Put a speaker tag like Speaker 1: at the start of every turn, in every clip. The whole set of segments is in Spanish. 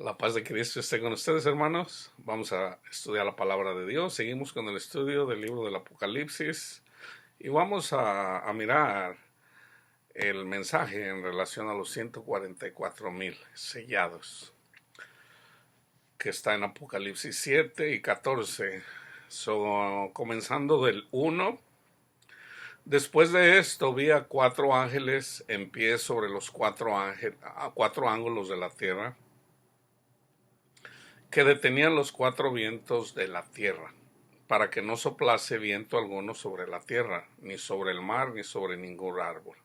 Speaker 1: La paz de Cristo esté con ustedes, hermanos. Vamos a estudiar la palabra de Dios. Seguimos con el estudio del libro del Apocalipsis y vamos a mirar el mensaje en relación a los 144,000 sellados que está en Apocalipsis 7 y 14. Comenzando del 1. Después de esto vi a 4 ángeles en pie sobre los 4 ángulos de la tierra, que detenían los 4 vientos de la tierra, para que no soplase viento alguno sobre la tierra, ni sobre el mar, ni sobre ningún árbol.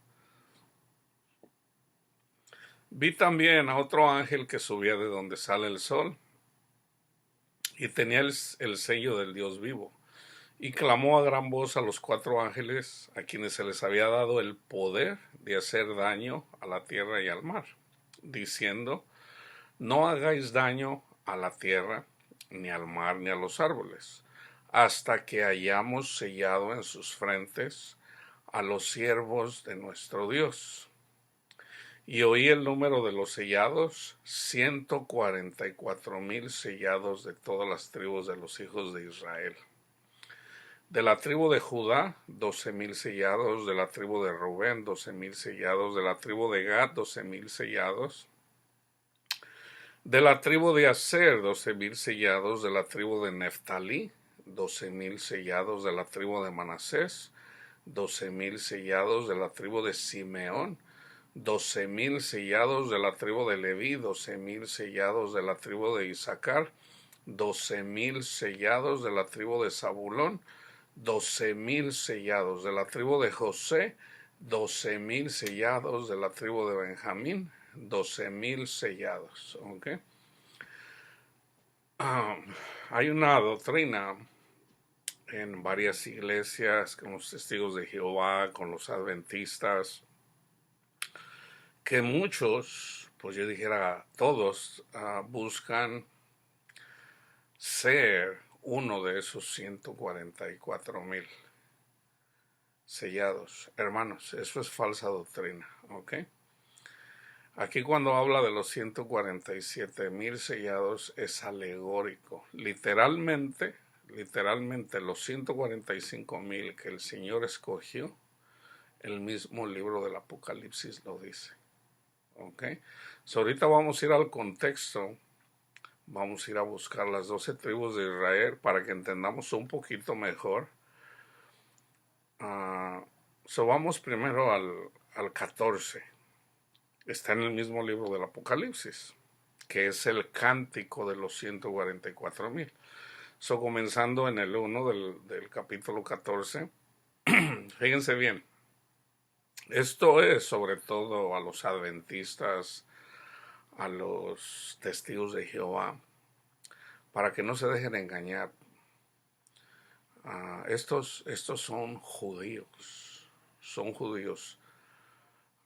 Speaker 1: Vi también a otro ángel que subía de donde sale el sol, y tenía el sello del Dios vivo, y clamó a gran voz a los 4 ángeles, a quienes se les había dado el poder de hacer daño a la tierra y al mar, diciendo: no hagáis daño a la tierra, ni al mar, ni a los árboles, hasta que hayamos sellado en sus frentes a los siervos de nuestro Dios. Y oí el número de los sellados: 144,000 sellados de todas las tribus de los hijos de Israel. De la tribu de Judá, 12,000 sellados; de la tribu de Rubén, 12,000 sellados; de la tribu de Gad, 12,000 sellados; de la tribu de Aser, 12,000 sellados; de la tribu de Neftalí, 12,000 sellados; de la tribu de Manasés, 12,000 sellados; de la tribu de Simeón, 12,000 sellados; de la tribu de Leví, 12,000 sellados; de la tribu de Isaacar, 12,000 sellados; de la tribu de Zabulón, 12,000 sellados; de la tribu de José, 12,000 sellados; de la tribu de Benjamín, 12,000 sellados. ¿Okay? Hay una doctrina en varias iglesias, con los testigos de Jehová, con los adventistas, que muchos, pues yo dijera todos, buscan ser uno de esos 144,000 sellados. Hermanos, eso es falsa doctrina, ¿ok? Aquí cuando habla de los 147,000 sellados es alegórico. Literalmente los 145,000 que el Señor escogió, el mismo libro del Apocalipsis lo dice. ¿Ok? So, ahorita vamos a ir al contexto, vamos a ir a buscar las 12 tribus de Israel para que entendamos un poquito mejor. Vamos primero al 14. Está en el mismo libro del Apocalipsis, que es el cántico de los 144,000. Comenzando en el 1 del capítulo 14. Fíjense bien, esto es sobre todo a los adventistas, a los testigos de Jehová, para que no se dejen engañar. Estos son judíos,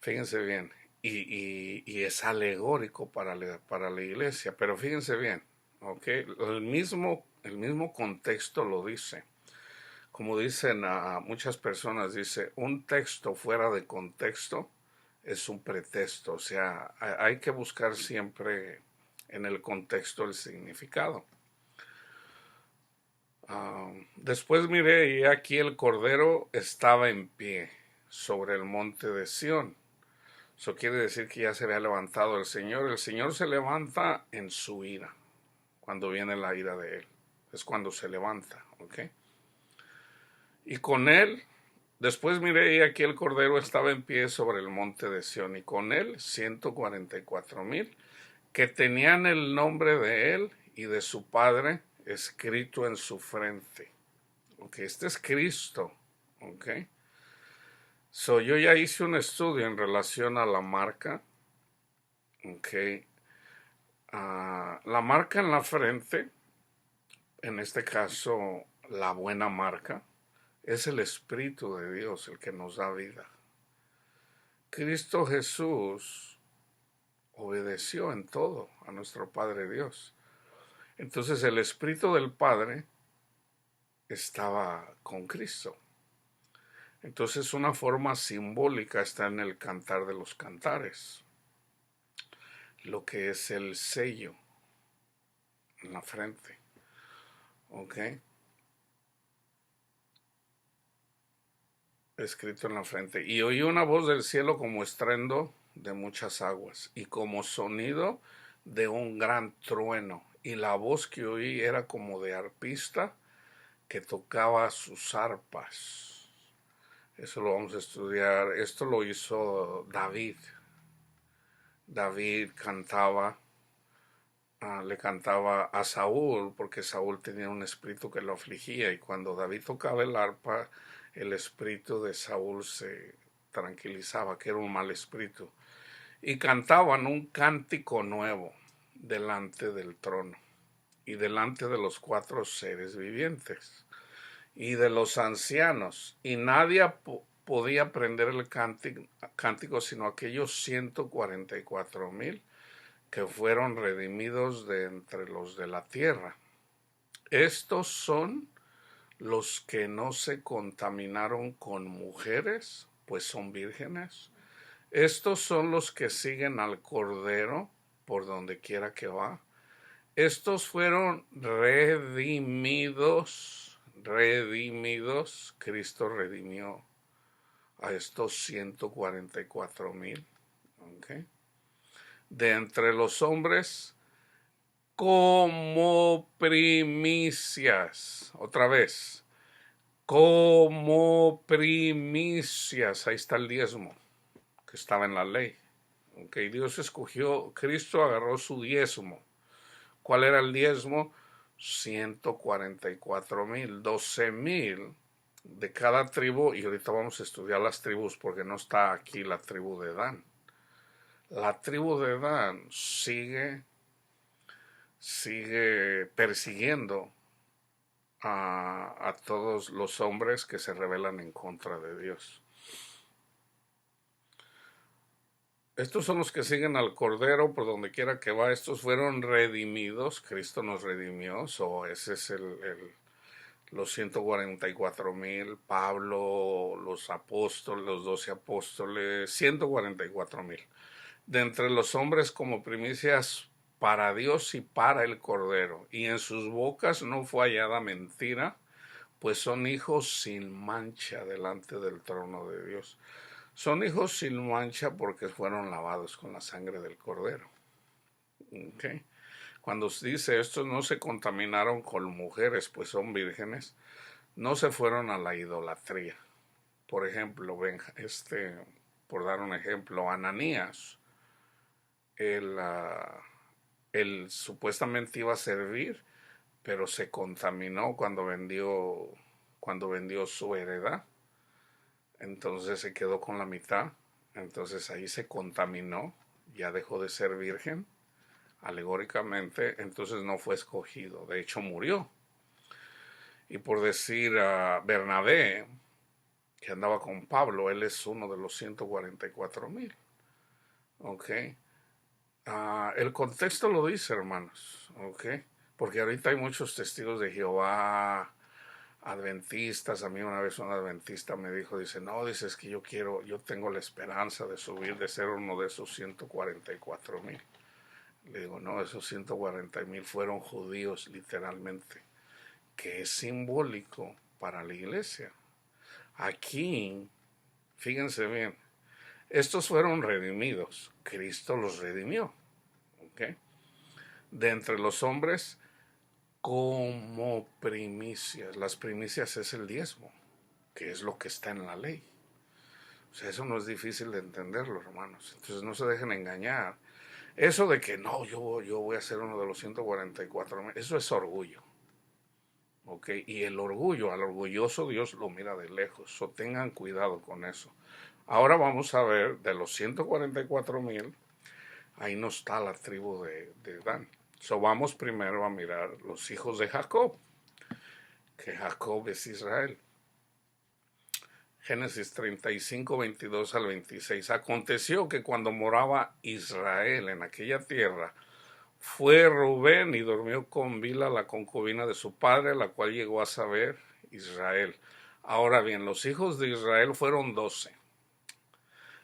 Speaker 1: fíjense bien, y es alegórico para la iglesia, pero fíjense bien, ¿okay? El mismo contexto lo dice. Como dicen muchas personas, dice, un texto fuera de contexto es un pretexto. O sea, hay que buscar siempre en el contexto el significado. Después miré y aquí el Cordero estaba en pie sobre el monte de Sión. Eso quiere decir que ya se había levantado el Señor. El Señor se levanta en su ira, cuando viene la ira de Él. Es cuando se levanta, ¿ok? Y con Él, después miré y aquí el Cordero estaba en pie sobre el monte de Sión, y con Él 144,000 que tenían el nombre de Él y de su Padre escrito en su frente. Ok, este es Cristo. Ok. Yo ya hice un estudio en relación a la marca. Ok. La marca en la frente, en este caso la buena marca, es el Espíritu de Dios el que nos da vida. Cristo Jesús obedeció en todo a nuestro Padre Dios. Entonces el Espíritu del Padre estaba con Cristo. Entonces una forma simbólica está en el Cantar de los Cantares, lo que es el sello, en la frente. ¿Ok? Escrito en la frente. Y oí una voz del cielo como estruendo de muchas aguas y como sonido de un gran trueno. Y la voz que oí era como de arpista que tocaba sus arpas. Eso lo vamos a estudiar. Esto lo hizo David. David cantaba, le cantaba a Saúl, porque Saúl tenía un espíritu que lo afligía, y cuando David tocaba el arpa, el espíritu de Saúl se tranquilizaba, que era un mal espíritu, y cantaban un cántico nuevo delante del trono y delante de los 4 seres vivientes y de los ancianos, y nadie podía aprender el cántico sino aquellos 144,000 que fueron redimidos de entre los de la tierra. Estos son los que no se contaminaron con mujeres, pues son vírgenes. Estos son los que siguen al Cordero por donde quiera que va. Estos fueron redimidos. Cristo redimió a estos 144,000. ¿Okay? De entre los hombres como primicias. Otra vez. Como primicias. Ahí está el diezmo que estaba en la ley. Okay, Dios escogió, Cristo agarró su diezmo. ¿Cuál era el diezmo? 144,000, 12,000 de cada tribu, y ahorita vamos a estudiar las tribus porque no está aquí la tribu de Dan. La tribu de Dan sigue persiguiendo a todos los hombres que se rebelan en contra de Dios. Estos son los que siguen al Cordero por donde quiera que va. Estos fueron redimidos. Cristo nos redimió. Ese es los 144,000. Pablo, los apóstoles, los 12 apóstoles, 144,000. De entre los hombres como primicias para Dios y para el Cordero. Y en sus bocas no fue hallada mentira, pues son hijos sin mancha delante del trono de Dios. Son hijos sin mancha porque fueron lavados con la sangre del Cordero. ¿Okay? Cuando se dice estos no se contaminaron con mujeres, pues son vírgenes, no se fueron a la idolatría. Por ejemplo, por dar un ejemplo, Ananías, él supuestamente iba a servir, pero se contaminó cuando vendió su heredad. Entonces se quedó con la mitad, entonces ahí se contaminó, ya dejó de ser virgen, alegóricamente, entonces no fue escogido, de hecho murió. Y por decir a Bernabé, que andaba con Pablo, él es uno de los 144,000. ¿Ok? El contexto lo dice, hermanos, ¿ok? Porque ahorita hay muchos testigos de Jehová, adventistas. A mí una vez un adventista me dice, no, es que yo tengo la esperanza de subir, de ser uno de esos 144,000. Le digo, no, esos 140,000 fueron judíos literalmente, que es simbólico para la iglesia. Aquí, fíjense bien, estos fueron redimidos, Cristo los redimió, ¿ok? De entre los hombres como primicias. Las primicias es el diezmo, que es lo que está en la ley. O sea, eso no es difícil de entenderlo, hermanos. Entonces no se dejen engañar. Eso de que no, yo voy a ser uno de los 144,000, eso es orgullo. ¿Ok? Y el orgullo, al orgulloso Dios lo mira de lejos. So, tengan cuidado con eso. Ahora vamos a ver, de los 144,000, ahí no está la tribu de Dan. So, vamos primero a mirar los hijos de Jacob, que Jacob es Israel. Génesis 35, 22 al 26. Aconteció que cuando moraba Israel en aquella tierra, fue Rubén y durmió con Bila, la concubina de su padre, la cual llegó a saber Israel. Ahora bien, los hijos de Israel fueron 12.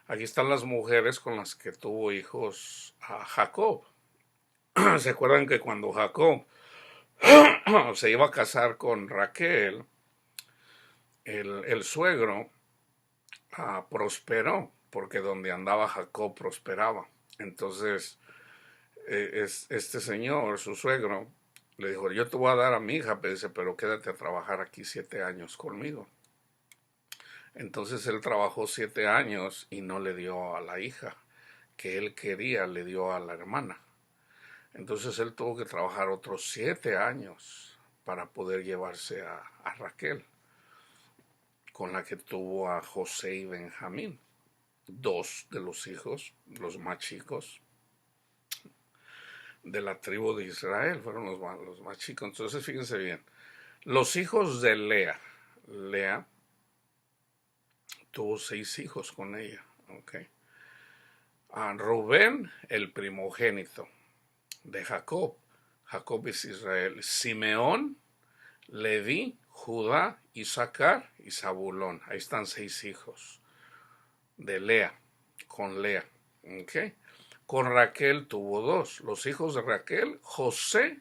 Speaker 1: Aquí están las mujeres con las que tuvo hijos a Jacob. ¿Se acuerdan que cuando Jacob se iba a casar con Raquel, el suegro prosperó, porque donde andaba Jacob prosperaba. Entonces, este señor, su suegro, le dijo, yo te voy a dar a mi hija, pero quédate a trabajar aquí 7 años conmigo. Entonces él trabajó 7 años y no le dio a la hija que él quería, le dio a la hermana. Entonces él tuvo que trabajar otros 7 años para poder llevarse a Raquel, con la que tuvo a José y Benjamín, dos de los hijos, los más chicos de la tribu de Israel, fueron los más chicos. Entonces fíjense bien, los hijos de Lea tuvo 6 hijos con ella, ¿ok? A Rubén, el primogénito de Jacob, Jacob es Israel, Simeón, Leví, Judá, Isaacar y Zabulón. Ahí están 6 hijos de Lea, con Lea, ¿ok? Con Raquel tuvo 2, los hijos de Raquel, José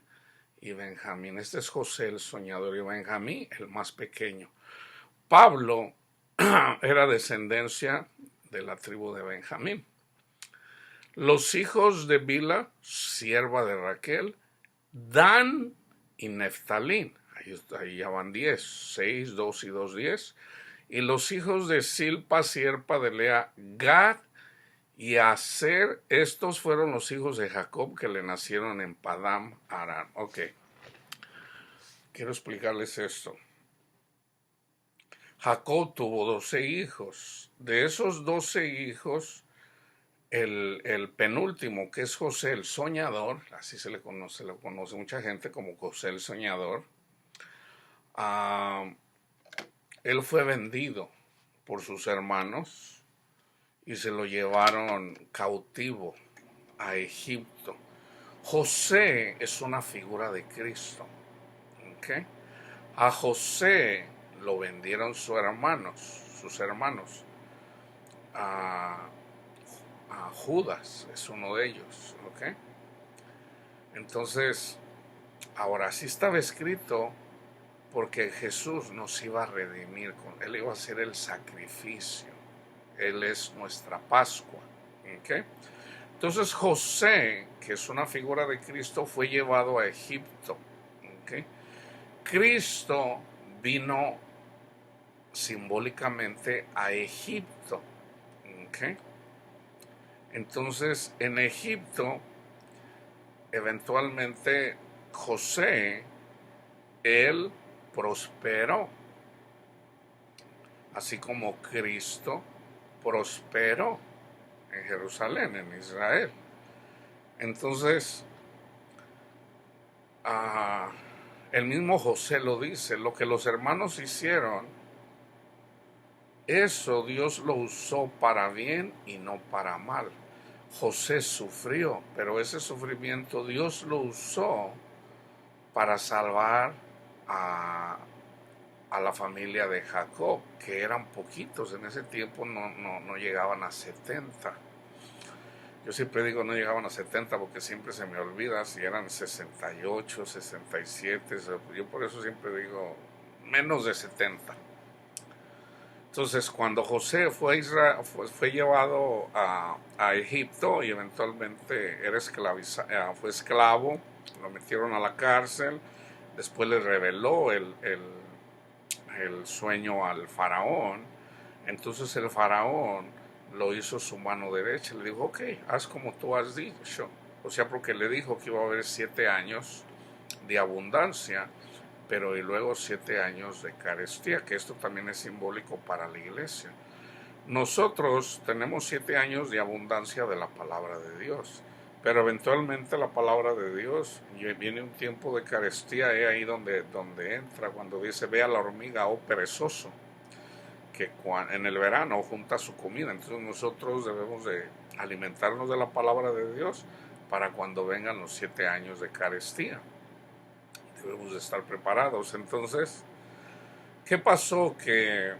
Speaker 1: y Benjamín. Este es José el soñador y Benjamín el más pequeño. Pablo era descendencia de la tribu de Benjamín. Los hijos de Bila, sierva de Raquel, Dan y Neftalí. Ahí ya van 10, 6, 2 y 2, 10. Y los hijos de Silpa, sierva de Lea, Gad y Aser. Estos fueron los hijos de Jacob que le nacieron en Padam Aram. Ok, quiero explicarles esto. Jacob tuvo 12 hijos. De esos 12 hijos, el penúltimo, que es José el soñador, así se le conoce mucha gente como José el soñador, él fue vendido por sus hermanos y se lo llevaron cautivo a Egipto. José es una figura de Cristo, ¿okay? A José lo vendieron sus hermanos. A Judas es uno de ellos, ¿ok? Entonces, ahora sí estaba escrito porque Jesús nos iba a redimir, Él iba a hacer el sacrificio, Él es nuestra Pascua, ¿ok? Entonces José, que es una figura de Cristo, fue llevado a Egipto, ¿ok? Cristo vino simbólicamente a Egipto, ¿ok? Entonces, en Egipto, eventualmente, José, él prosperó, así como Cristo prosperó en Jerusalén, en Israel. Entonces, el mismo José lo dice, lo que los hermanos hicieron, eso Dios lo usó para bien y no para mal. José sufrió, pero ese sufrimiento Dios lo usó para salvar a la familia de Jacob, que eran poquitos, en ese tiempo no llegaban a 70. Yo siempre digo no llegaban a 70 porque siempre se me olvida si eran 68, 67, yo por eso siempre digo menos de 70. Entonces, cuando José fue llevado a Egipto y eventualmente fue esclavo, lo metieron a la cárcel, después le reveló el sueño al faraón. Entonces el faraón lo hizo su mano derecha, le dijo, ok, haz como tú has dicho. O sea, porque le dijo que iba a haber 7 años de abundancia, pero y luego 7 años de carestía, que esto también es simbólico para la iglesia. Nosotros tenemos 7 años de abundancia de la palabra de Dios, pero eventualmente la palabra de Dios viene un tiempo de carestía, es ahí donde entra, cuando dice, ve a la hormiga, oh perezoso, que en el verano junta su comida. Entonces nosotros debemos de alimentarnos de la palabra de Dios para cuando vengan los 7 años de carestía. Debemos de estar preparados. Entonces, ¿qué pasó? Que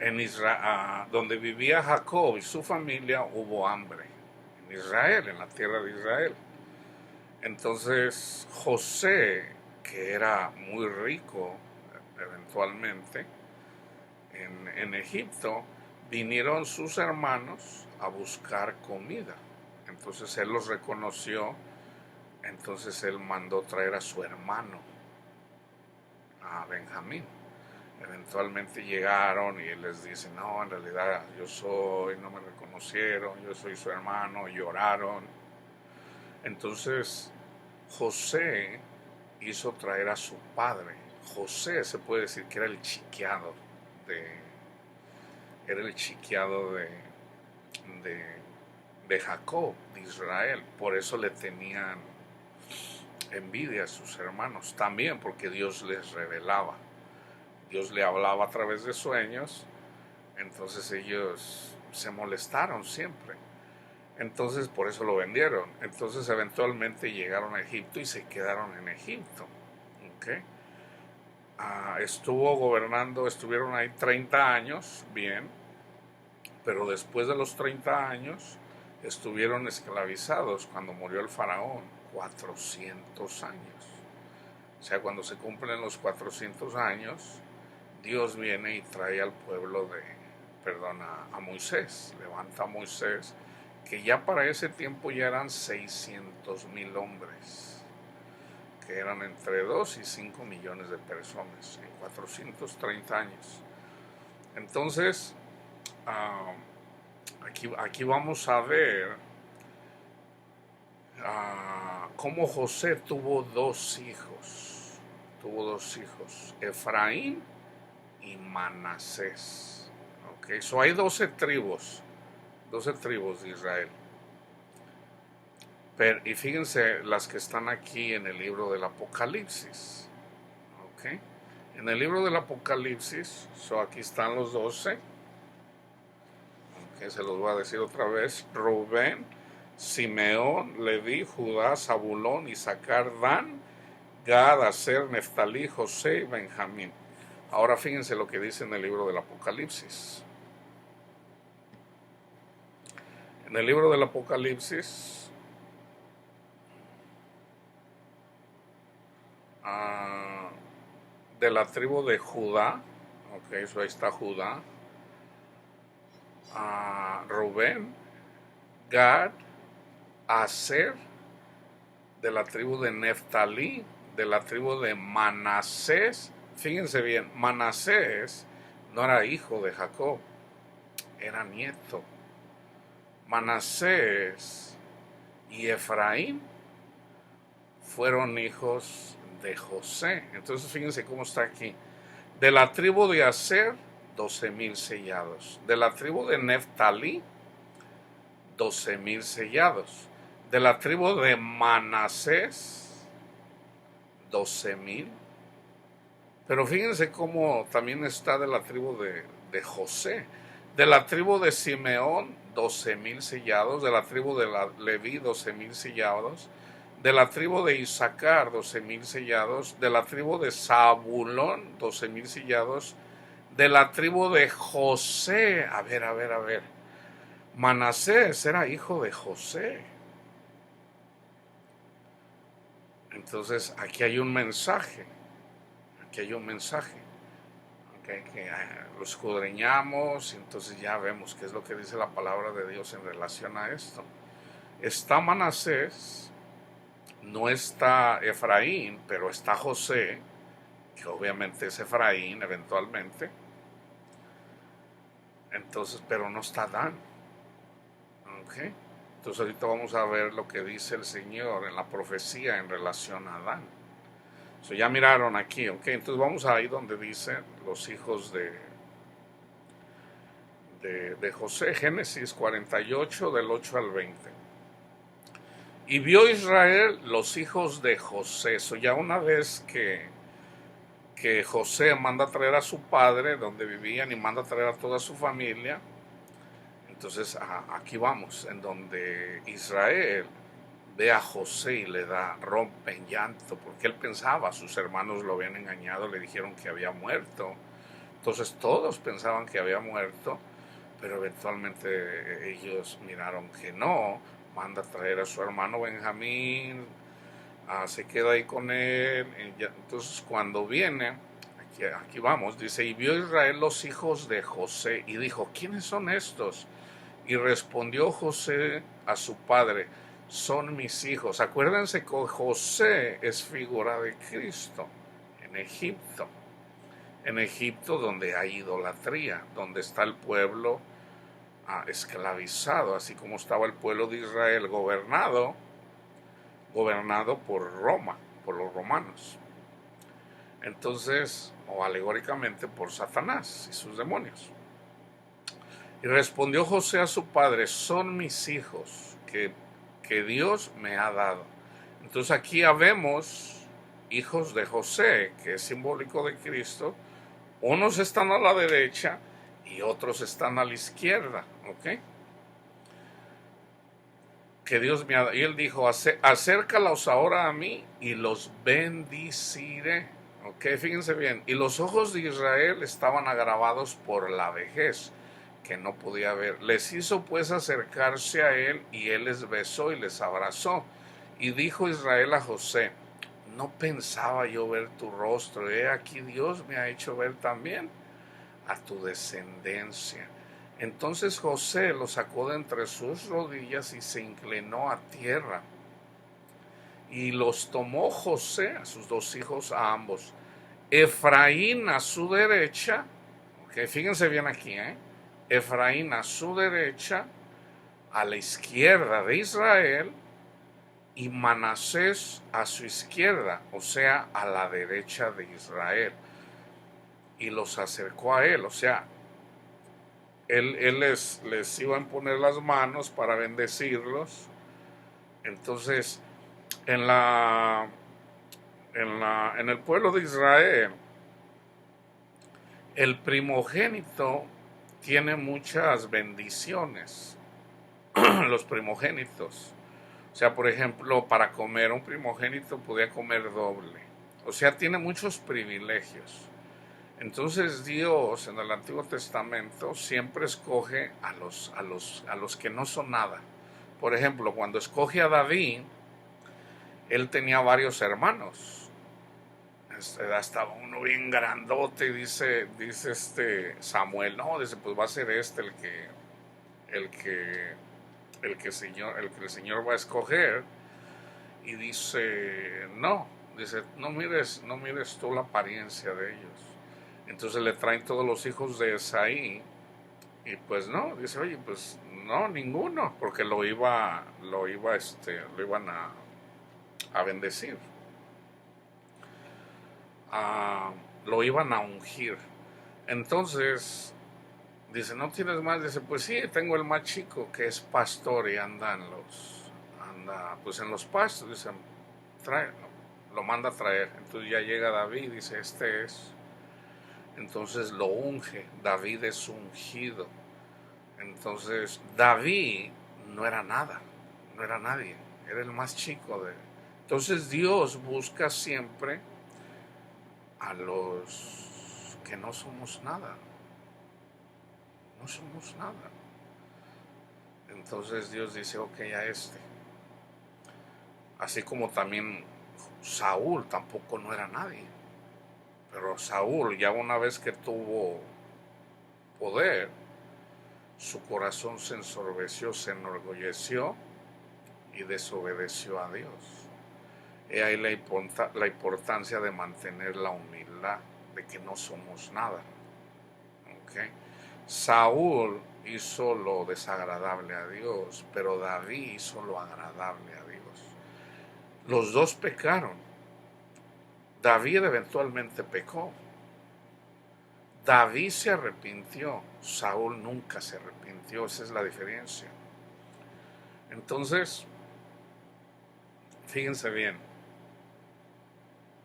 Speaker 1: en Israel, donde vivía Jacob y su familia, hubo hambre. En Israel, en la tierra de Israel. Entonces José, que era muy rico eventualmente en Egipto, vinieron sus hermanos a buscar comida. Entonces él los reconoció, entonces él mandó traer a su hermano, a Benjamín. Eventualmente llegaron y él les dice, no, en realidad yo soy, no me reconocieron, yo soy su hermano, lloraron. Entonces José hizo traer a su padre. José se puede decir que era el chiqueado de, era el chiqueado de, de Jacob, de Israel. Por eso le tenían envidia a sus hermanos. También porque Dios les revelaba. Dios le hablaba a través de sueños. Entonces ellos se molestaron siempre. Entonces por eso lo vendieron. Entonces eventualmente llegaron a Egipto y se quedaron en Egipto. ¿Okay? Estuvieron ahí 30 años, bien, pero después de los 30 años estuvieron esclavizados cuando murió el faraón, 400 años. O sea, cuando se cumplen los 400 años, Dios viene y trae al pueblo a Moisés, levanta a Moisés, que ya para ese tiempo ya eran 600,000 hombres, que eran entre 2 y 5 millones de personas en 430 años. Entonces, aquí vamos a ver cómo José tuvo dos hijos. Efraín y Manasés. Okay, so hay 12 tribus de Israel. Y fíjense las que están aquí en el libro del Apocalipsis. Okay. En el libro del Apocalipsis, aquí están los 12. Okay, se los voy a decir otra vez. Rubén, Simeón, Leví, Judá, Zabulón, Isaacar, Dan, Gad, Aser, Neftalí, José y Benjamín. Ahora fíjense lo que dice en el libro del Apocalipsis. En el libro del Apocalipsis, de la tribu de Judá, eso ahí está Judá, Rubén, Gad, Aser, de la tribu de Neftalí, de la tribu de Manasés. Fíjense bien, Manasés no era hijo de Jacob, era nieto. Manasés y Efraín fueron hijos de José. Entonces fíjense cómo está aquí. De la tribu de Aser, 12,000 sellados. De la tribu de Neftalí, 12,000 sellados. De la tribu de Manasés, 12,000. Pero fíjense cómo también está de la tribu de José. De la tribu de Simeón, 12,000 sellados. De la tribu de Leví, 12,000 sellados. De la tribu de Isaacar, 12,000 sellados. De la tribu de Zabulón, 12,000 sellados. De la tribu de José, a ver. Manasés era hijo de José. Entonces aquí hay un mensaje. Que lo escudriñamos y entonces ya vemos qué es lo que dice la palabra de Dios en relación a esto. Está Manasés, no está Efraín, pero está José, que obviamente es Efraín eventualmente. Entonces, pero no está Dan. Okay. Entonces ahorita vamos a ver lo que dice el Señor en la profecía en relación a Dan. Ya miraron aquí, ok. Entonces vamos ahí donde dice los hijos de José, Génesis 48, del 8 al 20. Y vio Israel los hijos de José. Ya una vez que José manda a traer a su padre, donde vivían, y manda a traer a toda su familia, entonces aquí vamos, en donde Israel ve a José y rompe en llanto, porque él pensaba, sus hermanos lo habían engañado, le dijeron que había muerto. Entonces todos pensaban que había muerto, pero eventualmente ellos miraron que no, manda a traer a su hermano Benjamín, Se queda ahí con él. Entonces cuando viene, aquí vamos, dice, y vio Israel los hijos de José y dijo, ¿quiénes son estos? Y respondió José a su padre, son mis hijos. Acuérdense que José es figura de Cristo en Egipto. En Egipto donde hay idolatría, donde está el pueblo esclavizado, así como estaba el pueblo de Israel gobernado por Roma, por los romanos. Entonces, o alegóricamente por Satanás y sus demonios. Y respondió José a su padre, son mis hijos que Dios me ha dado. Entonces aquí habemos hijos de José, que es simbólico de Cristo. Unos están a la derecha y otros están a la izquierda, ¿ok? Que Dios me ha dado. Y él dijo, acércalos ahora a mí y los bendiciré. Ok, fíjense bien. Y los ojos de Israel estaban agravados por la vejez, que no podía ver. Les hizo pues acercarse a él y él les besó y les abrazó. Y dijo Israel a José, no pensaba yo ver tu rostro, aquí Dios me ha hecho ver también a tu descendencia. Entonces José lo sacó de entre sus rodillas y se inclinó a tierra. Y los tomó José, a sus dos hijos, a ambos. Efraín a su derecha, okay, fíjense bien aquí, Efraín a su derecha, a la izquierda de Israel, y Manasés a su izquierda, o sea, a la derecha de Israel. Y los acercó a él, o sea, él les iba a imponer las manos para bendecirlos. Entonces, en el pueblo de Israel, el primogénito tiene muchas bendiciones. Los primogénitos. O sea, por ejemplo, para comer un primogénito podía comer doble. O sea, tiene muchos privilegios. Entonces Dios en el Antiguo Testamento siempre escoge a los que no son nada. Por ejemplo, cuando escoge a David, él tenía varios hermanos. Hasta uno bien grandote, dice Samuel, no, dice, pues va a ser el que el que el Señor va a escoger. Y dice, no mires tú la apariencia de ellos. Entonces le traen todos los hijos de Esaí y pues no, dice, oye, pues no, ninguno, porque lo iban a bendecir, lo iban a ungir. Entonces dice, ¿no tienes más? Dice, pues sí, tengo el más chico que es pastor y anda pues en los pastos. Dice, lo manda a traer. Entonces ya llega David, dice, este es. Entonces lo unge. David es ungido. Entonces David no era nada, no era nadie, era el más chico de. Entonces Dios busca siempre a los que no somos nada. No somos nada. Entonces Dios dice, ok, a este. Así como también Saúl tampoco no era nadie. Pero Saúl, ya una vez que tuvo poder, su corazón se ensorbeció, se enorgulleció y desobedeció a Dios. Y ahí la importancia de mantener la humildad, de que no somos nada. ¿Okay? Saúl hizo lo desagradable a Dios, pero David hizo lo agradable a Dios. Los dos pecaron. David eventualmente pecó. David se arrepintió, Saúl nunca se arrepintió, esa es la diferencia. Entonces, fíjense bien,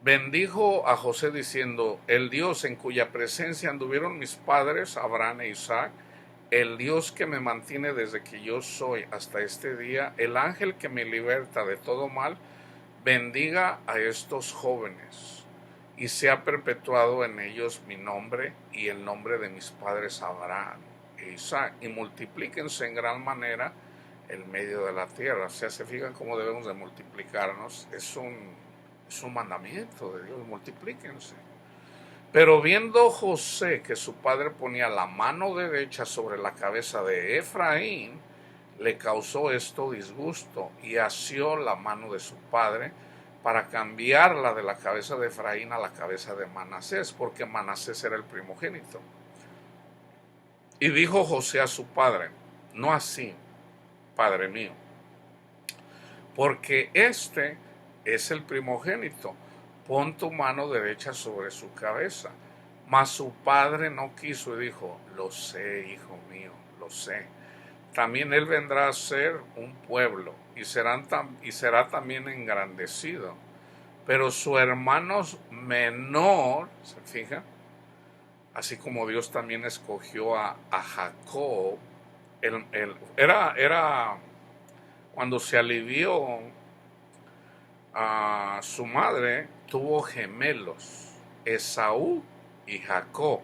Speaker 1: bendijo a José diciendo, el Dios en cuya presencia anduvieron mis padres, Abraham e Isaac, el Dios que me mantiene desde que yo soy hasta este día, el ángel que me liberta de todo mal, bendiga a estos jóvenes y sea perpetuado en ellos mi nombre y el nombre de mis padres Abraham e Isaac, y multiplíquense en gran manera en medio de la tierra. O sea, se fijan cómo debemos de multiplicarnos. Es un mandamiento de Dios, multiplíquense. Pero viendo José que su padre ponía la mano derecha sobre la cabeza de Efraín, le causó esto disgusto y asió la mano de su padre para cambiarla de la cabeza de Efraín a la cabeza de Manasés, porque Manasés era el primogénito. Y dijo José a su padre: no así, padre mío, porque este es el primogénito, pon tu mano derecha sobre su cabeza. Mas su padre no quiso y dijo: lo sé, hijo mío, lo sé. También él vendrá a ser un pueblo y será también engrandecido. Pero su hermano menor, ¿se fija? Así como Dios también escogió a Jacob, era cuando se alivió a su madre, tuvo gemelos, Esaú y Jacob.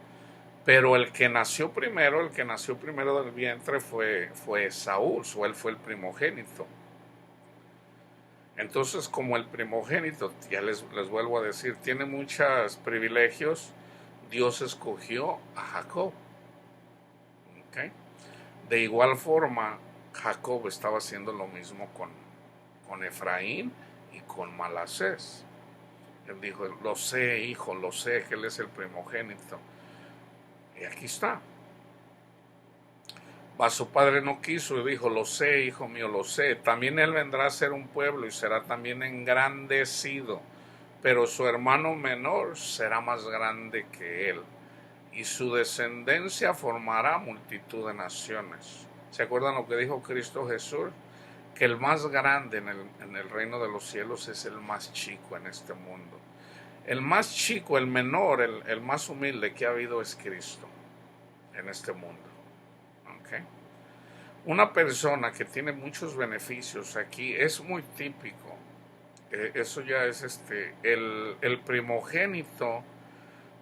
Speaker 1: Pero el que nació primero del vientre fue Esaú, él fue el primogénito. Entonces, como el primogénito, ya les vuelvo a decir, tiene muchos privilegios, Dios escogió a Jacob. ¿Okay? De igual forma, Jacob estaba haciendo lo mismo con Efraín y con Manasés. Él dijo: lo sé, hijo, lo sé, que él es el primogénito. Y aquí está. Mas su padre no quiso y dijo: lo sé, hijo mío, lo sé. También él vendrá a ser un pueblo y será también engrandecido. Pero su hermano menor será más grande que él. Y su descendencia formará multitud de naciones. ¿Se acuerdan lo que dijo Cristo Jesús? Que el más grande en el reino de los cielos es el más chico en este mundo. El más chico, el menor, el más humilde que ha habido es Cristo en este mundo. ¿Okay? Una persona que tiene muchos beneficios aquí es muy típico. Eso ya es el primogénito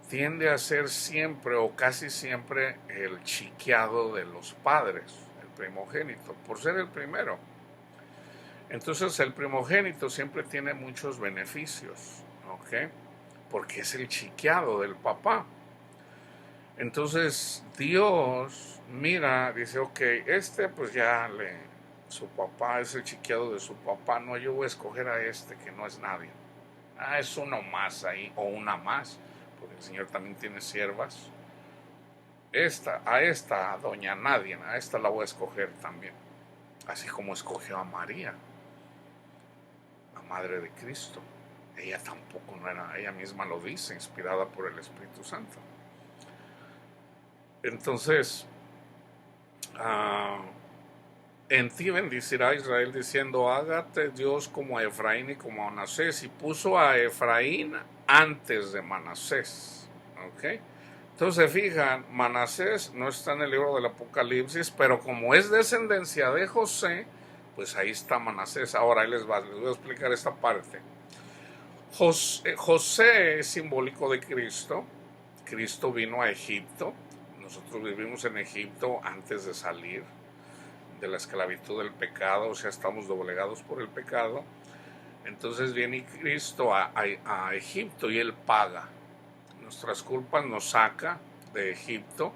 Speaker 1: tiende a ser siempre o casi siempre el chiqueado de los padres, el primogénito, por ser el primero. Entonces el primogénito siempre tiene muchos beneficios, ¿ok? Porque es el chiqueado del papá. Entonces Dios mira, dice: ok, pues su papá es el chiqueado de su papá, no, yo voy a escoger a que no es nadie. Es uno más ahí, o una más, porque el Señor también tiene siervas. A doña Nadia, a esta la voy a escoger también. Así como escogió a María, la madre de Cristo. Ella tampoco no era, ella misma lo dice, inspirada por el Espíritu Santo. Entonces, en ti bendecirá Israel diciendo: hágate Dios como a Efraín y como a Manasés. Y puso a Efraín antes de Manasés. ¿Ok? Entonces, fijan, Manasés no está en el libro del Apocalipsis, pero como es descendencia de José, pues ahí está Manasés. Ahora les voy a explicar esta parte. José es simbólico de Cristo. Cristo vino a Egipto. Nosotros vivimos en Egipto antes de salir de la esclavitud del pecado, o sea, estamos doblegados por el pecado. Entonces viene Cristo a Egipto y Él paga nuestras culpas, nos saca de Egipto,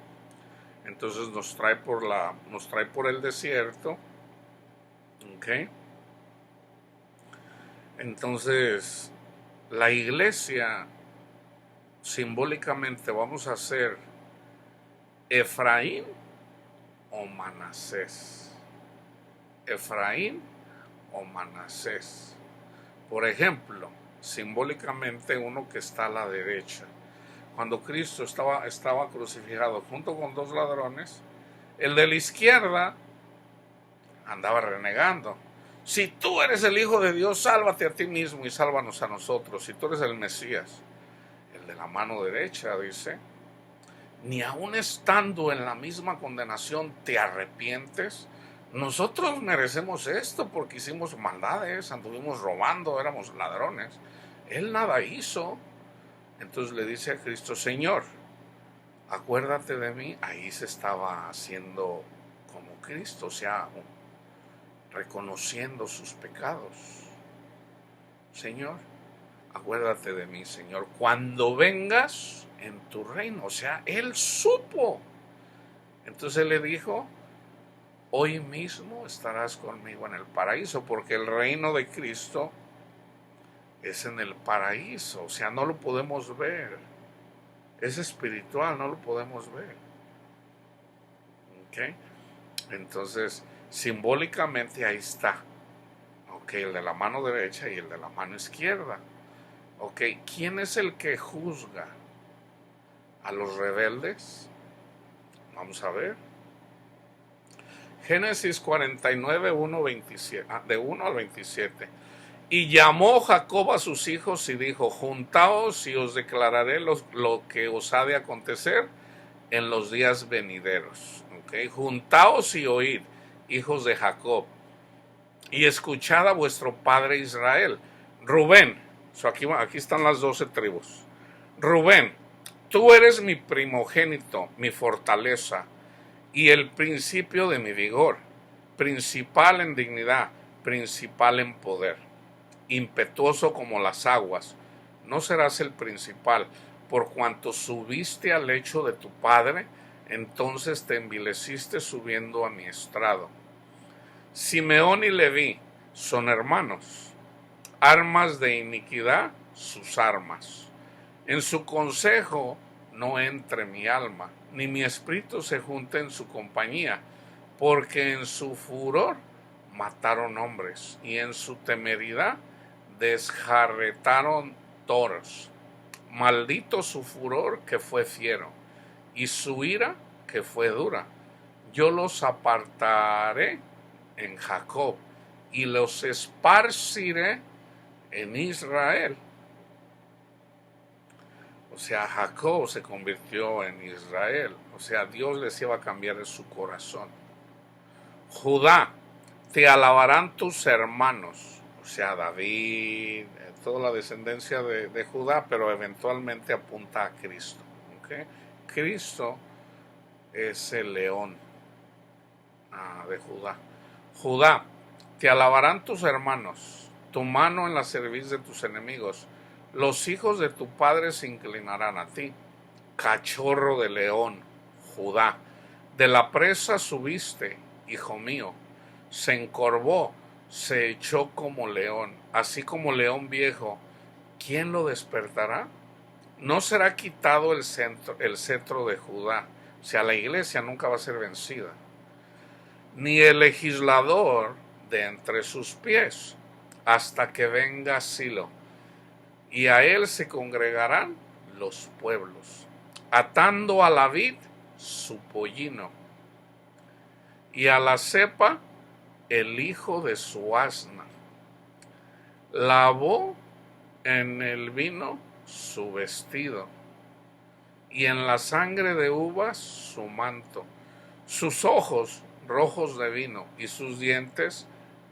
Speaker 1: entonces nos trae por el desierto, ¿ok? Entonces la iglesia simbólicamente vamos a ser Efraín o Manasés. Efraín o Manasés. Por ejemplo, simbólicamente uno que está a la derecha. Cuando Cristo estaba crucificado junto con dos ladrones, el de la izquierda andaba renegando: si tú eres el Hijo de Dios, sálvate a ti mismo y sálvanos a nosotros, si tú eres el Mesías. El de la mano derecha dice: ni aun estando en la misma condenación te arrepientes. Nosotros merecemos esto porque hicimos maldades, anduvimos robando, éramos ladrones. Él nada hizo. Entonces le dice a Cristo: Señor, acuérdate de mí. Ahí se estaba haciendo como Cristo, o sea, reconociendo sus pecados. Señor, acuérdate de mí, Señor, cuando vengas en tu reino. O sea, él supo. Entonces le dijo, hoy mismo estarás conmigo en el paraíso, porque el reino de Cristo es en el paraíso. O sea, no lo podemos ver. Es espiritual, no lo podemos ver. ¿Ok? Entonces, simbólicamente ahí está. Ok, el de la mano derecha y el de la mano izquierda. Ok, ¿quién es el que juzga a los rebeldes? Vamos a ver. Génesis 49, 1, 27, de 1 al 27. Y llamó Jacob a sus hijos y dijo, juntaos y os declararé lo que os ha de acontecer en los días venideros. ¿Okay? Juntaos y oíd, hijos de Jacob, y escuchad a vuestro padre Israel. Rubén, aquí están las 12 tribus. Rubén, tú eres mi primogénito, mi fortaleza, y el principio de mi vigor, principal en dignidad, principal en poder, impetuoso como las aguas. No serás el principal, por cuanto subiste al lecho de tu padre, entonces te envileciste subiendo a mi estrado. Simeón y Leví son hermanos, armas de iniquidad sus armas. En su consejo no entre mi alma, ni mi espíritu se junte en su compañía, porque en su furor mataron hombres, y en su temeridad desjarretaron toros. Maldito su furor que fue fiero, y su ira que fue dura. Yo los apartaré en Jacob, y los esparciré en Israel. O sea, Jacob se convirtió en Israel. O sea, Dios les iba a cambiar su corazón. Judá, te alabarán tus hermanos. O sea, David, toda la descendencia de Judá, pero eventualmente apunta a Cristo. ¿Okay? Cristo es el león de Judá. Judá, te alabarán tus hermanos, tu mano en la cerviz de tus enemigos. Los hijos de tu padre se inclinarán a ti. Cachorro de león, Judá, de la presa subiste, hijo mío. Se encorvó, se echó como león, así como león viejo. ¿Quién lo despertará? No será quitado el cetro de Judá. O sea, la iglesia nunca va a ser vencida. Ni el legislador de entre sus pies, hasta que venga Silo, y a él se congregarán los pueblos, atando a la vid su pollino, y a la cepa el hijo de su asna. Lavó en el vino su vestido, y en la sangre de uvas su manto. Sus ojos rojos de vino y sus dientes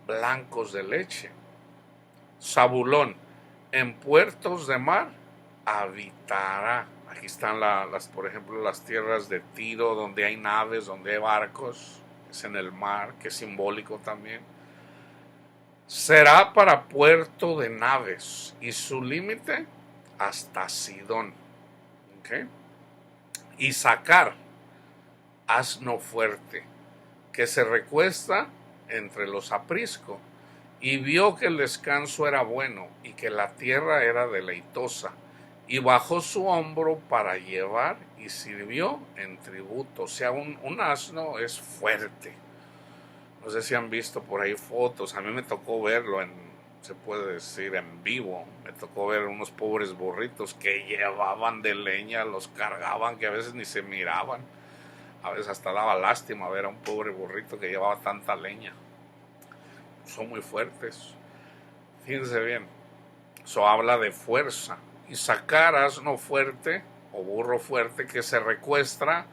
Speaker 1: blancos de leche. Zabulón, en puertos de mar habitará. Aquí están por ejemplo, las tierras de Tiro, donde hay naves, donde hay barcos. Es en el mar, que es simbólico también. Será para puerto de naves, y su límite hasta Sidón. ¿Okay? Y Sacar, asno fuerte, que se recuesta entre los apriscos, y vio que el descanso era bueno y que la tierra era deleitosa, y bajó su hombro para llevar y sirvió en tributo. O sea, un asno es fuerte. No sé si han visto por ahí fotos, a mí me tocó verlo se puede decir, en vivo. Me tocó ver unos pobres burritos que llevaban de leña, los cargaban, que a veces ni se miraban. A veces hasta daba lástima ver a un pobre burrito que llevaba tanta leña. Son muy fuertes. Fíjense bien. Eso habla de fuerza. Y sacar asno fuerte o burro fuerte que se recuesta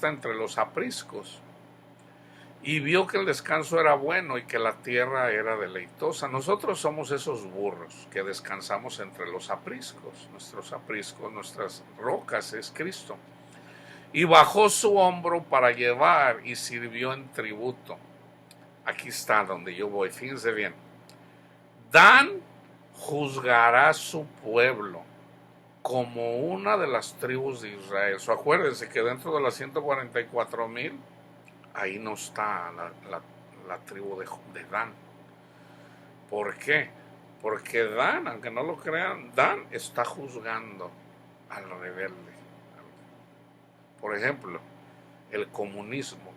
Speaker 1: entre los apriscos. Y vio que el descanso era bueno y que la tierra era deleitosa. Nosotros somos esos burros que descansamos entre los apriscos. Nuestros apriscos, nuestras rocas es Cristo. Y bajó su hombro para llevar y sirvió en tributo. Aquí está donde yo voy, fíjense bien. Dan juzgará a su pueblo como una de las tribus de Israel. Acuérdense que dentro de las 144,000, ahí no está la tribu de Dan. ¿Por qué? Porque Dan, aunque no lo crean, Dan está juzgando al rebelde. Por ejemplo, el comunismo.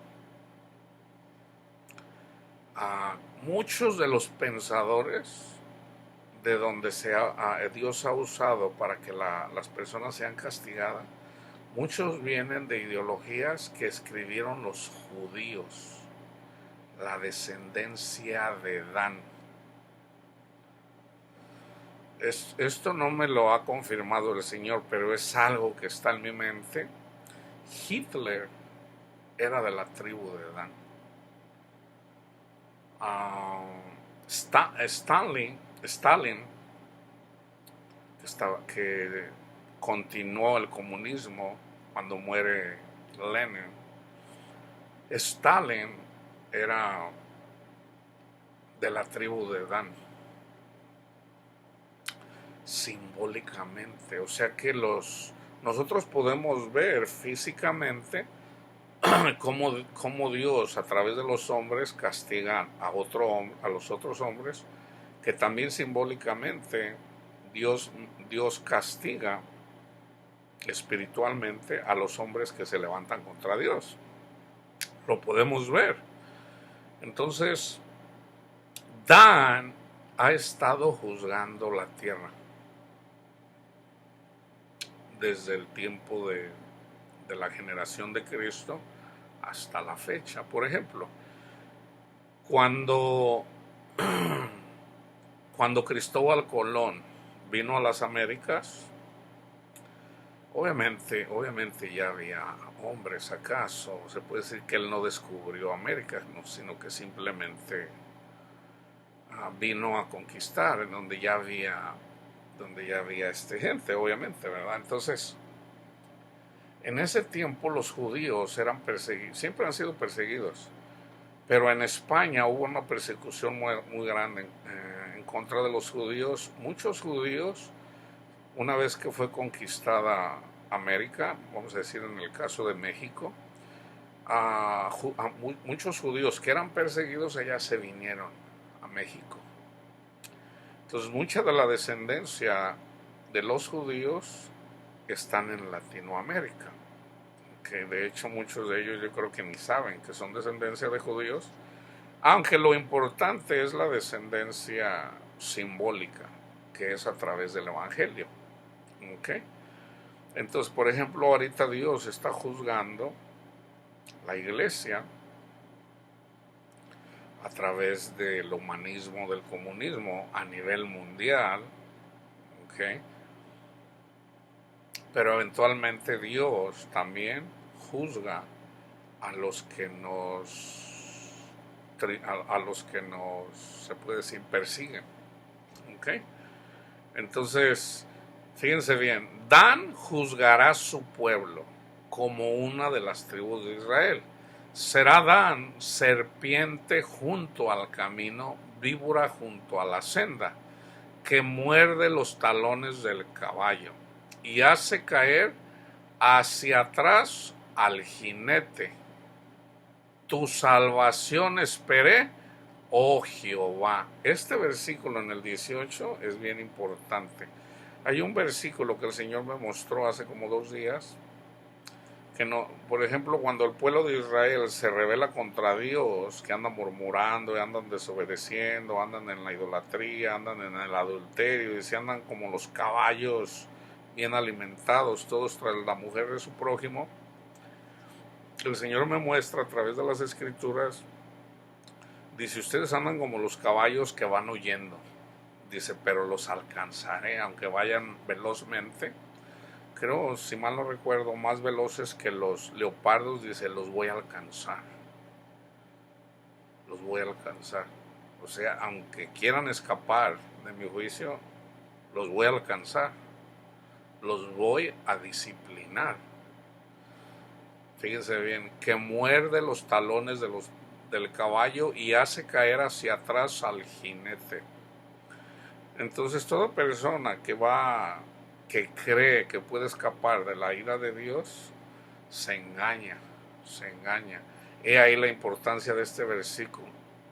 Speaker 1: Muchos de los pensadores de donde Dios ha usado para que las personas sean castigadas, muchos vienen de ideologías que escribieron los judíos, la descendencia de Dan. Esto no me lo ha confirmado el Señor, pero es algo que está en mi mente. Hitler era de la tribu de Dan. Stalin, que continuó el comunismo cuando muere Lenin. Stalin era de la tribu de Dan, simbólicamente. O sea que nosotros podemos ver físicamente cómo Dios a través de los hombres castiga a los otros hombres, que también simbólicamente Dios castiga espiritualmente a los hombres que se levantan contra Dios. Lo podemos ver. Entonces, Dan ha estado juzgando la tierra desde el tiempo de la generación de Cristo hasta la fecha. Por ejemplo, cuando Cristóbal Colón vino a las Américas, obviamente ya había hombres acaso. Se puede decir que él no descubrió América, sino que simplemente vino a conquistar, en donde ya había gente, obviamente, ¿verdad? Entonces, en ese tiempo los judíos eran perseguidos, siempre han sido perseguidos, pero en España hubo una persecución muy grande en contra de los judíos. Muchos judíos, una vez que fue conquistada América, vamos a decir en el caso de México, muchos judíos que eran perseguidos allá se vinieron a México. Entonces mucha de la descendencia de los judíos están en Latinoamérica, que de hecho muchos de ellos yo creo que ni saben que son descendencia de judíos, aunque lo importante es la descendencia simbólica, que es a través del Evangelio. ¿Okay? Entonces, por ejemplo, ahorita Dios está juzgando la iglesia a través del humanismo, del comunismo a nivel mundial, ¿okay? Pero eventualmente Dios también juzga a los que se puede decir, persiguen, ¿okay? Entonces, fíjense bien, Dan juzgará a su pueblo como una de las tribus de Israel. Será Dan serpiente junto al camino, víbora junto a la senda, que muerde los talones del caballo y hace caer hacia atrás al jinete. Tu salvación esperé, oh Jehová. Este versículo en el 18 es bien importante. Hay un versículo que el Señor me mostró hace como 2 días, que no, por ejemplo, cuando el pueblo de Israel se rebela contra Dios, que andan murmurando, andan desobedeciendo, andan en la idolatría, andan en el adulterio, y se andan como los caballos bien alimentados, todos tras la mujer de su prójimo, el Señor me muestra a través de las Escrituras, dice, ustedes andan como los caballos que van huyendo, dice, pero los alcanzaré, aunque vayan velozmente. Creo, si mal no recuerdo, más veloces que los leopardos, dice, los voy a alcanzar. Los voy a alcanzar. O sea, aunque quieran escapar de mi juicio, los voy a alcanzar. Los voy a disciplinar. Fíjense bien, que muerde los talones del caballo y hace caer hacia atrás al jinete. Entonces toda persona que cree que puede escapar de la ira de Dios, se engaña, se engaña. He ahí la importancia de este versículo.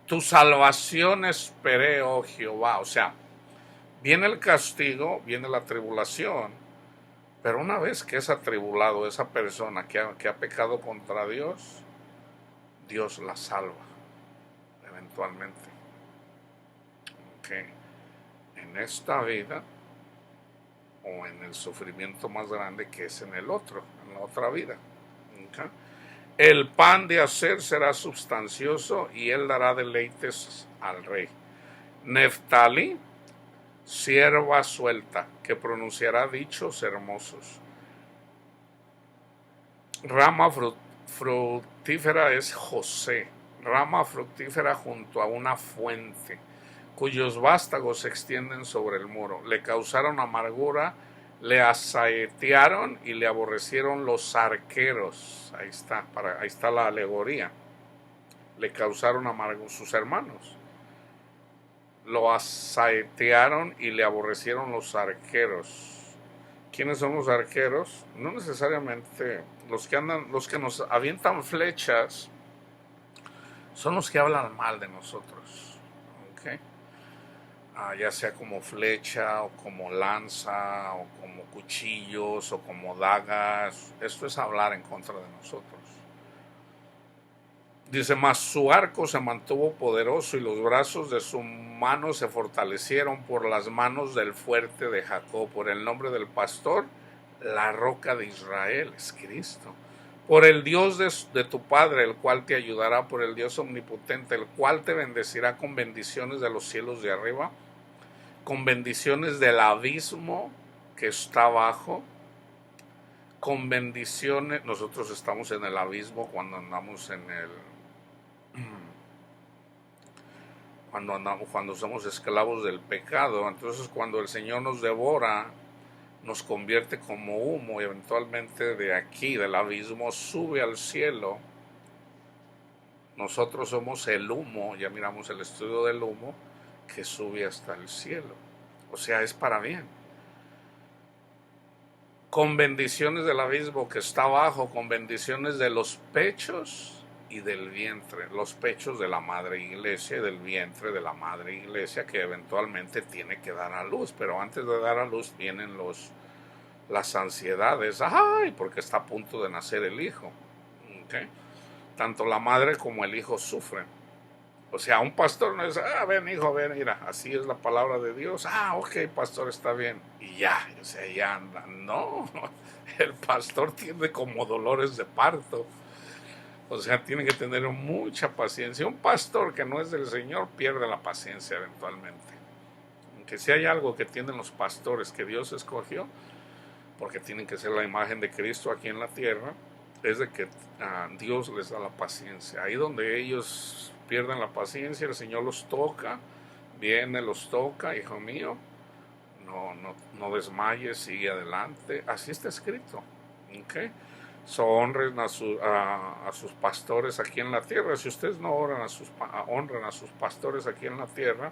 Speaker 1: Tu salvación esperé, oh Jehová. O sea, viene el castigo, viene la tribulación, pero una vez que es atribulado esa persona que ha pecado contra Dios, Dios la salva, eventualmente. Okay. En esta vida o en el sufrimiento más grande que es en el otro, en la otra vida. Okay. El pan de hacer será sustancioso y él dará deleites al rey. Neftalí, sierva suelta, que pronunciará dichos hermosos. Rama fructífera es José, rama fructífera junto a una fuente, cuyos vástagos se extienden sobre el muro. Le causaron amargura, le asaetearon y le aborrecieron los arqueros. Ahí está la alegoría. Le causaron amargura sus hermanos. Lo asaetearon y le aborrecieron los arqueros. ¿Quiénes son los arqueros? No necesariamente los que nos avientan flechas, son los que hablan mal de nosotros. ¿Okay? Ya sea como flecha o como lanza o como cuchillos o como dagas. Esto es hablar en contra de nosotros. Dice, mas su arco se mantuvo poderoso y los brazos de su mano se fortalecieron por las manos del fuerte de Jacob, por el nombre del pastor, la roca de Israel, es Cristo. Por el Dios de tu Padre, el cual te ayudará, por el Dios omnipotente, el cual te bendecirá con bendiciones de los cielos de arriba, con bendiciones del abismo que está abajo, con bendiciones. Nosotros estamos en el abismo cuando andamos cuando somos esclavos del pecado. Entonces cuando el Señor nos devora, nos convierte como humo y eventualmente de aquí, del abismo, sube al cielo. Nosotros somos el humo, ya miramos el estudio del humo, que sube hasta el cielo. O sea, es para bien. Con bendiciones del abismo que está abajo, con bendiciones de los pechos y del vientre, los pechos de la madre iglesia y del vientre de la madre iglesia, que eventualmente tiene que dar a luz, pero antes de dar a luz vienen las ansiedades, ay, porque está a punto de nacer el hijo. ¿Okay? Tanto la madre como el hijo sufren. O sea, un pastor no dice, ven hijo, ven, mira, así es la palabra de Dios, ok, pastor, está bien, y ya, o sea, ya anda. No, el pastor tiene como dolores de parto. O sea, tiene que tener mucha paciencia. Un pastor que no es del Señor pierde la paciencia eventualmente. Aunque si hay algo que tienen los pastores que Dios escogió, porque tienen que ser la imagen de Cristo aquí en la tierra, es de que Dios les da la paciencia. Ahí donde ellos pierden la paciencia, el Señor los toca, viene, los toca, hijo mío, no desmayes, sigue adelante. Así está escrito. ¿Okay? Honren a sus pastores aquí en la tierra. Si ustedes no honran a sus pastores aquí en la tierra,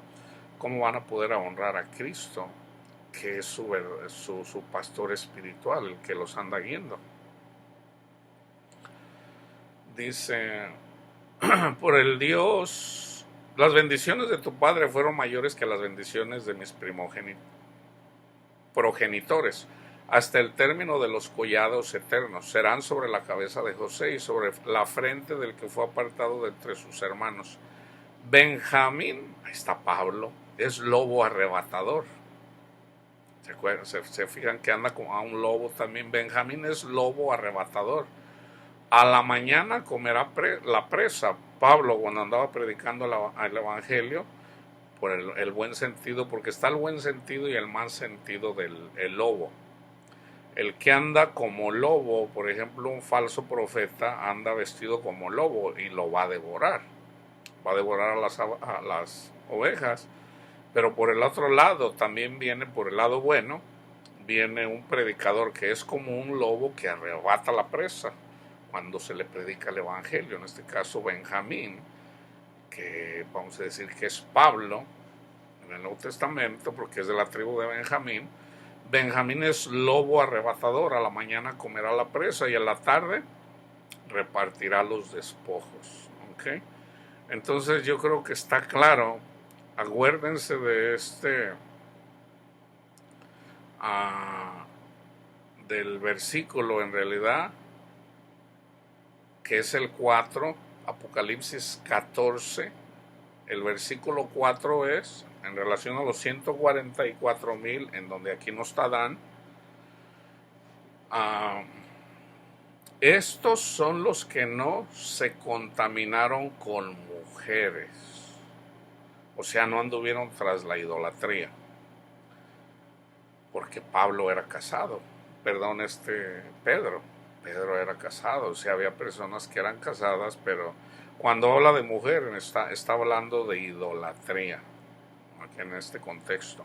Speaker 1: ¿cómo van a poder honrar a Cristo, que es su pastor espiritual, el que los anda guiando? Dice, por el Dios, las bendiciones de tu Padre fueron mayores que las bendiciones de mis progenitores, hasta el término de los collados eternos. Serán sobre la cabeza de José y sobre la frente del que fue apartado de entre sus hermanos. Benjamín, ahí está Pablo, es lobo arrebatador. ¿Se fijan que anda como a un lobo también? Benjamín es lobo arrebatador. A la mañana comerá la presa. Pablo, cuando andaba predicando el evangelio, por el buen sentido, porque está el buen sentido y el mal sentido del lobo. El que anda como lobo, por ejemplo, un falso profeta anda vestido como lobo y lo va a devorar. Va a devorar a las ovejas. Pero por el otro lado, también viene por el lado bueno, viene un predicador que es como un lobo que arrebata la presa cuando se le predica el evangelio. En este caso, Benjamín que vamos a decir que es Pablo en el Nuevo Testamento, porque es de la tribu de Benjamín. Benjamín es lobo arrebatador, a la mañana comerá la presa y a la tarde repartirá los despojos. ¿Okay? Entonces yo creo que está claro, acuérdense de del versículo en realidad, que es el 4, Apocalipsis 14, el versículo 4 es en relación a los 144,000, en donde aquí no está Dan. Estos son los que no se contaminaron con mujeres, o sea, no anduvieron tras la idolatría, porque Pablo era casado, perdón, Pedro era casado, o sea, había personas que eran casadas, pero cuando habla de mujer está hablando de idolatría, aquí en este contexto.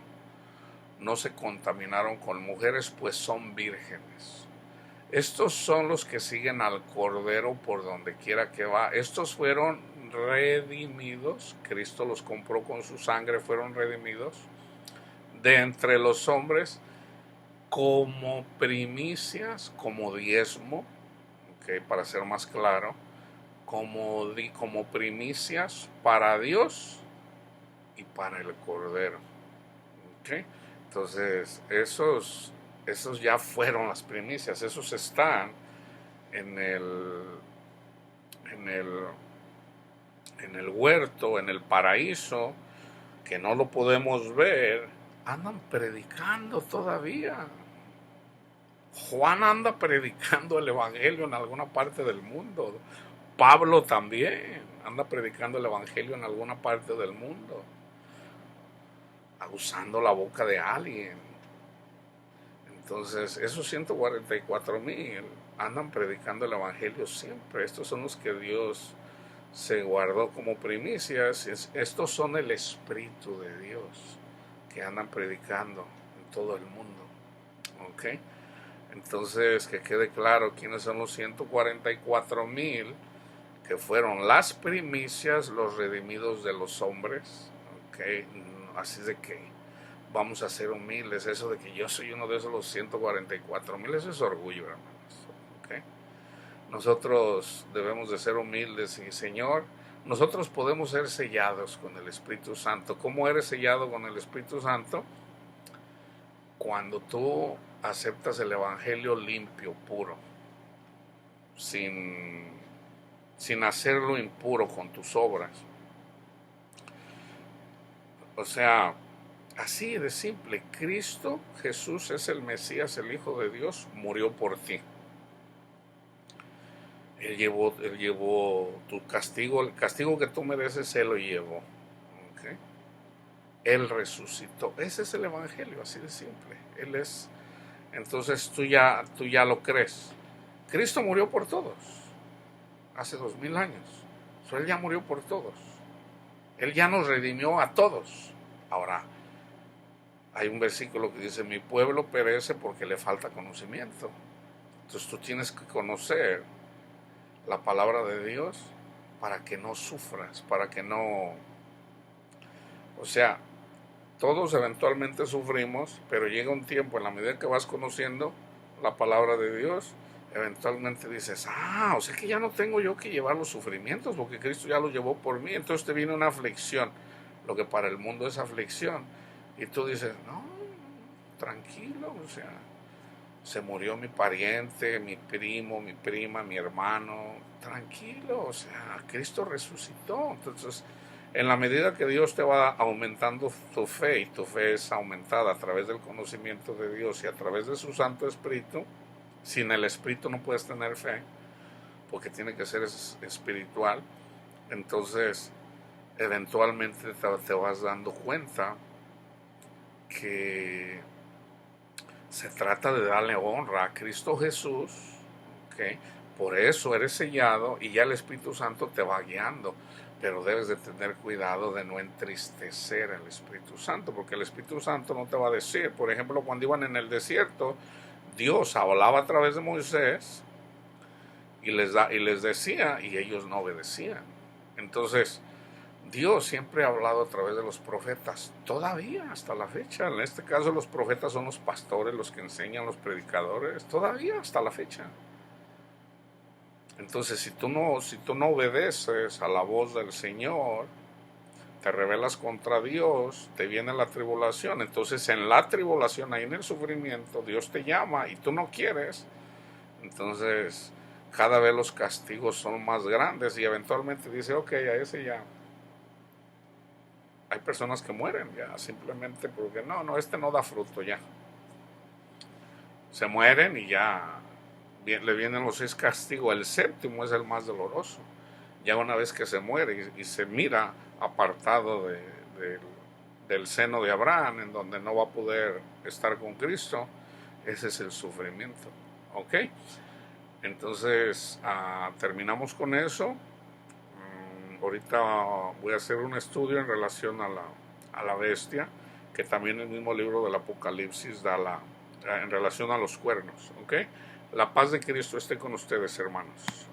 Speaker 1: No se contaminaron con mujeres, pues son vírgenes. Estos son los que siguen al Cordero por donde quiera que va. Estos fueron redimidos, Cristo los compró con su sangre, fueron redimidos de entre los hombres como primicias, como diezmo, okay, para ser más claro, como primicias para Dios y para el Cordero. Okay. Entonces, esos ya fueron las primicias, esos están en el huerto, en el paraíso, que no lo podemos ver, andan predicando todavía. Juan anda predicando el evangelio en alguna parte del mundo. Pablo también anda predicando el evangelio en alguna parte del mundo, usando la boca de alguien. Entonces, esos 144,000 andan predicando el evangelio siempre. Estos son los que Dios se guardó como primicias. Estos son el Espíritu de Dios que andan predicando en todo el mundo. ¿Ok? Entonces, que quede claro quiénes son los 144,000 que fueron las primicias, los redimidos de los hombres. ¿Ok? Así de que vamos a ser humildes. Eso de que yo soy uno de esos los 144,000, eso es orgullo, hermanos. ¿Okay? Nosotros debemos de ser humildes y, Señor, nosotros podemos ser sellados con el Espíritu Santo. ¿Cómo eres sellado con el Espíritu Santo? Cuando tú aceptas el Evangelio limpio, puro, sin hacerlo impuro con tus obras. O sea, así de simple, Cristo Jesús es el Mesías, el Hijo de Dios, murió por ti. Él llevó tu castigo, el castigo que tú mereces, Él lo llevó. ¿Okay? Él resucitó. Ese es el Evangelio, así de simple. Él es. Entonces tú ya lo crees. Cristo murió por todos, hace 2000 años. Él ya murió por todos. Él ya nos redimió a todos. Ahora, hay un versículo que dice, mi pueblo perece porque le falta conocimiento. Entonces tú tienes que conocer la palabra de Dios para que no sufras, para que no... O sea, todos eventualmente sufrimos, pero llega un tiempo, en la medida que vas conociendo la palabra de Dios, eventualmente dices, o sea que ya no tengo yo que llevar los sufrimientos, porque Cristo ya los llevó por mí. Entonces te viene una aflicción, lo que para el mundo es aflicción, y tú dices, no, tranquilo, o sea, se murió mi pariente, mi primo, mi prima, mi hermano, tranquilo, o sea, Cristo resucitó. Entonces, en la medida que Dios te va aumentando tu fe, y tu fe es aumentada a través del conocimiento de Dios y a través de su Santo Espíritu, sin el Espíritu no puedes tener fe, porque tiene que ser espiritual. Entonces, eventualmente te vas dando cuenta que se trata de darle honra a Cristo Jesús, ¿okay? Por eso eres sellado y ya el Espíritu Santo te va guiando, pero debes de tener cuidado de no entristecer al Espíritu Santo, porque el Espíritu Santo no te va a decir, por ejemplo, cuando iban en el desierto, Dios hablaba a través de Moisés y les decía, y ellos no obedecían. Entonces, Dios siempre ha hablado a través de los profetas, todavía hasta la fecha. En este caso los profetas son los pastores, los que enseñan, los predicadores, todavía hasta la fecha. Entonces, si tú no obedeces a la voz del Señor, te rebelas contra Dios, te viene la tribulación. Entonces, en la tribulación, ahí en el sufrimiento, Dios te llama y tú no quieres. Entonces, cada vez los castigos son más grandes y eventualmente dice, ok, a ese ya. Hay personas que mueren ya, simplemente porque no, este no da fruto ya. Se mueren y ya le vienen los 6 castigos. El séptimo es el más doloroso. Ya una vez que se muere y se mira apartado del seno de Abraham, en donde no va a poder estar con Cristo, ese es el sufrimiento. ¿Ok? Entonces, terminamos con eso. Ahorita voy a hacer un estudio en relación a la bestia, que también el mismo libro del Apocalipsis da en relación a los cuernos. ¿Ok? La paz de Cristo esté con ustedes, hermanos.